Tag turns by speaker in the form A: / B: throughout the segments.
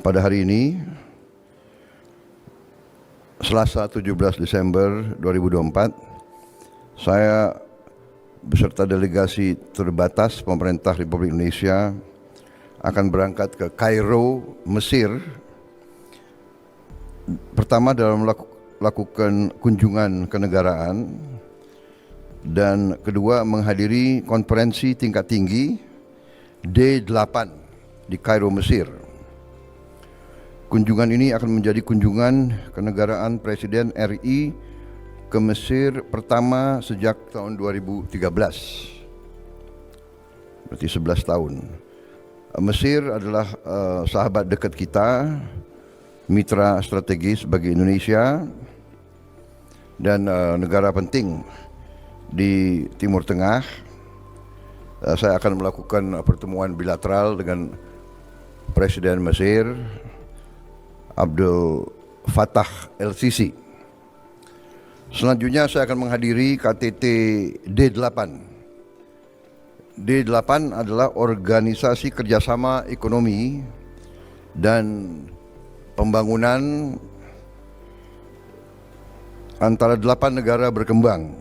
A: Pada hari ini, Selasa 17 Desember 2024, saya beserta delegasi terbatas pemerintah Republik Indonesia akan berangkat ke Kairo, Mesir. Pertama dalam melakukan kunjungan kenegaraan, dan kedua menghadiri konferensi tingkat tinggi D8 di Kairo, Mesir. Kunjungan ini akan menjadi kunjungan kenegaraan Presiden RI ke Mesir pertama sejak tahun 2013. Berarti 11 tahun. Mesir adalah sahabat dekat kita, mitra strategis bagi Indonesia, dan negara penting di Timur Tengah. Saya akan melakukan pertemuan bilateral dengan Presiden Mesir Abdel Fattah El-Sisi. Selanjutnya saya akan menghadiri KTT D8. D8 adalah organisasi kerjasama ekonomi dan pembangunan antara 8 negara berkembang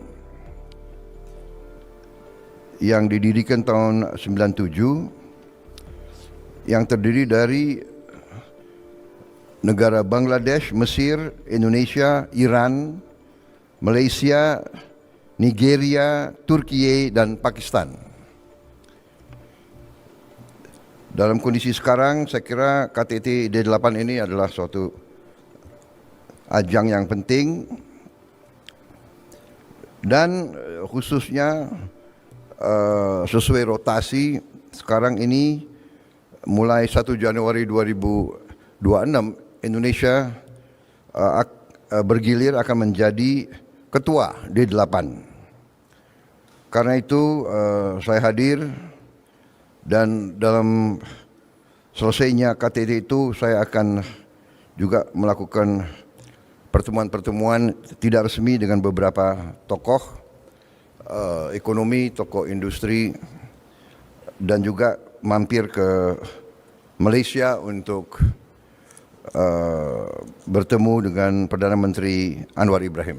A: yang didirikan tahun 97, yang terdiri dari negara Bangladesh, Mesir, Indonesia, Iran, Malaysia, Nigeria, Turki, dan Pakistan. Dalam kondisi sekarang, saya kira KTT D8 ini adalah suatu ajang yang penting, dan khususnya sesuai rotasi sekarang ini mulai 1 Januari 2026 Indonesia bergilir akan menjadi ketua D8. Karena itu saya hadir, dan dalam selesainya KTT itu saya akan juga melakukan pertemuan-pertemuan tidak resmi dengan beberapa tokoh ekonomi, tokoh industri, dan juga mampir ke Malaysia untuk bertemu dengan Perdana Menteri Anwar Ibrahim.